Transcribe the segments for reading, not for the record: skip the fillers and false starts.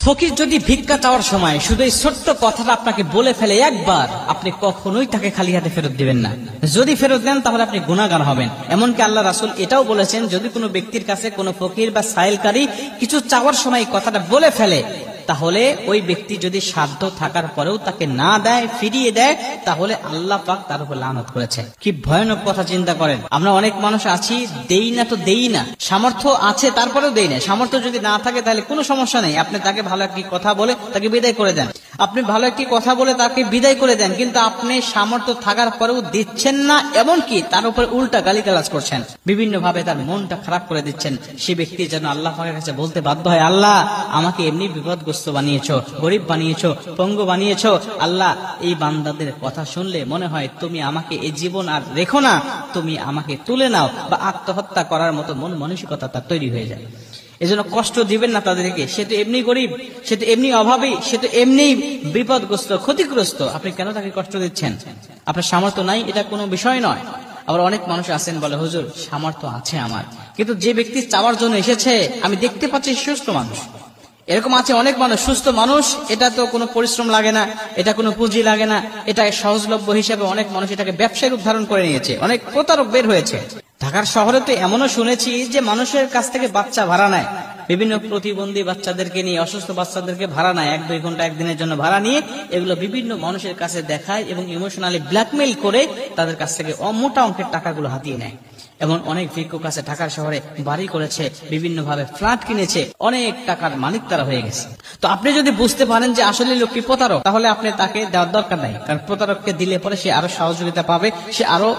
ফকির যদি ভিক্ষা চাওয়ার সময় শুধু এই ছোট্ট কথাটা আপনাকে বলে ফেলে একবার, আপনি কখনোই তাকে খালি হাতে ফেরত দিবেন না। যদি ফেরত দেন তাহলে আপনি গুনাহগার হবেন। এমনকি আল্লাহ রাসূল এটাও বলেছেন, যদি কোনো ব্যক্তির কাছে কোনো ফকির বা সাইলকারী কিছু চাওয়ার সময় কথাটা বলে ফেলে, তাহলে ওই ব্যক্তি যদি সাধ্য থাকার পরেও তাকে না দেয়, ফিরিয়ে দেয়, তাহলে আল্লাহ পাক তার উপর লানত করেছে। কি ভয়ানক কথা চিন্তা করেন। আমরা অনেক মানুষ আছি, দেই না তো দেই না, সামর্থ্য আছে তারপরেও দেই না। সামর্থ্য যদি না থাকে তাহলে কোনো সমস্যা নেই, আপনি তাকে ভালো একটি কথা বলে তাকে বিদায় করে দেন। আপনি ভালো একটি কথা বলে তাকে বিদায় করে দেন, কিন্তু আপনি সামর্থ্য থাকার পরেও দিচ্ছেন না, এমনকি তার উপর উল্টা গালিগালাজ করছেন, বিভিন্ন ভাবে তার মনটা খারাপ করে দিচ্ছেন। সে ব্যক্তি যেন আল্লাহ পাকের কাছে বলতে বাধ্য হয়, আল্লাহ আমাকে এমনি বিপদগ্রস্ত বানিয়েছো, গরিব বানিয়েছো, পঙ্গু বানিয়েছো। আল্লাহ, এই বান্দাদের কথা শুনলে মনে হয় তুমি আমাকে এই জীবন আর রেখো না, তুমি আমাকে তুলে নাও, বা আত্মহত্যা করার মতো মন মানসিকতা তার তৈরি হয়ে যায়। এজন্য কষ্ট দিবেন না তাদেরকে। সে তো এমনি গরিব, সে তো এমনি অভাবী, সে তো এমনি বিপদগ্রস্ত, ক্ষতিগ্রস্ত। আপনি কেন তাকে কষ্ট দিচ্ছেন? আপনার সামর্থ্য নাই, এটা কোনো বিষয় নয়। আবার অনেক মানুষ আছেন বলে, হুজুর সামর্থ্য আছে আমার, কিন্তু যে ব্যক্তি চাওয়ার জন্য এসেছে আমি দেখতে পাচ্ছি সুস্থ মানুষ। এরকম আছে অনেক মানুষ, সুস্থ মানুষ, এটা তো কোনো পরিশ্রম লাগে না, এটা কোনো পুঁজি লাগে না, এটা সহজলভ্য হিসেবে অনেক মানুষ এটাকে ব্যবসায় রূপ ধারণ করে নিয়েছে। অনেক প্রতারক বের হয়েছে। ঢাকার শহরে তো এমনও শুনেছি যে মানুষের কাছ থেকে বাচ্চা ভাড়া নেয়, বিভিন্ন প্রতিবন্ধী বাচ্চাদেরকে নিয়ে, অসুস্থ বাচ্চাদেরকে ভাড়া নেয়, 1-2 ঘন্টা একদিনের জন্য ভাড়া নিয়ে এগুলো বিভিন্ন মানুষের কাছে দেখায় এবং ইমোশনালি ব্ল্যাকমেইল করে তাদের কাছ থেকে মোটা অঙ্কের টাকাগুলো হাতিয়ে নেয়। এমন অনেক ভিক্ষুক আছে ঢাকার শহরে, বাড়ি করেছে, বিভিন্ন ভাবে ফ্ল্যাট কিনেছে, অনেক টাকার মালিক তারা হয়ে গেছে। তো আপনি যদি বুঝতে পারেন যে আসলে লোকটি প্রতারক, তাহলে আপনি তাকে দেওয়ার দরকার নাই। কারণ প্রতারককে দিলে পরে সে আরো সহযোগিতা পাবে, সে আরো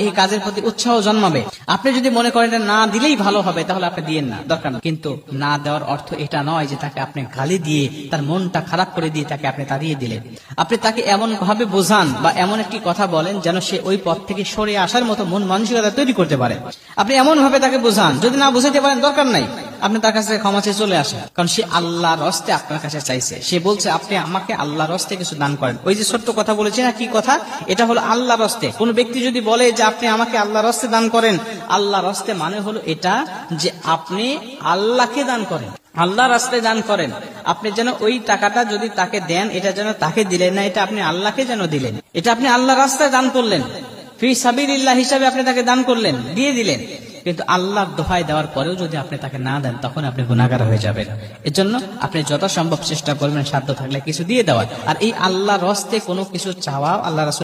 এই কাজের প্রতি উৎসাহ জন্মাবে। আপনি যদি মনে করেন না দিলেই ভালো হবে, তাহলে আপনি দিয়েন না, দরকার নেই। কিন্তু না দেওয়ার অর্থ এটা নয় যে তাকে আপনি গালি দিয়ে, তার মনটা খারাপ করে দিয়ে তাকে আপনি তাড়িয়ে দিলেন। আপনি তাকে এমন ভাবে বোঝান বা এমন একটি কথা বলেন যেন সে ওই পথ থেকে সরে আসার মতো মন মানসিকতা তৈরি করতে পারে। আপনি এমন ভাবে তাকে বোঝান, যদি না বুঝাইতে পারেন দরকার নাই, আপনি তার কাছে ক্ষমা চেয়ে চলে আসেন। কারণ সে আল্লাহর হস্তে আপনার কাছে চাইছে, সে বলছে আপনি আমাকে আল্লাহর হস্তে কিছু দান করেন। ওই যে ছোট্ট কথা বলেছি না, কি কথা, এটা হলো আল্লাহর হস্তে। কোন ব্যক্তি যদি বলে যে আপনি আমাকে আল্লাহর হস্তে দান করেন, আল্লাহর হস্তে মানে হলো এটা যে আপনি আল্লাহকে দান করেন, আল্লাহর রাস্তায় দান করেন। আপনি যেন ওই টাকাটা যদি তাকে দেন, এটা যেন তাকে দিলেন না, এটা আপনি আল্লাহকে যেন দিলেন, এটা আপনি আল্লাহর রাস্তায় দান করলেন, ফি সাবিলিল্লাহ হিসাবে আপনি তাকে দান করলেন, দিয়ে দিলেন। কিন্তু আল্লাহর দোহাই দেওয়ার পরেও যদি আপনি তাকে না দেন, তখন আপনি গুনাহগার হয়ে যাবেন। এজন্য আপনি যথাসম্ভব চেষ্টা করবেন সাধ্য থাকলে কিছু দিয়ে দেওয়ার। আর এই আল্লাহর হস্তে কোনো কিছু চাওয়া আল্লাহ রাসূল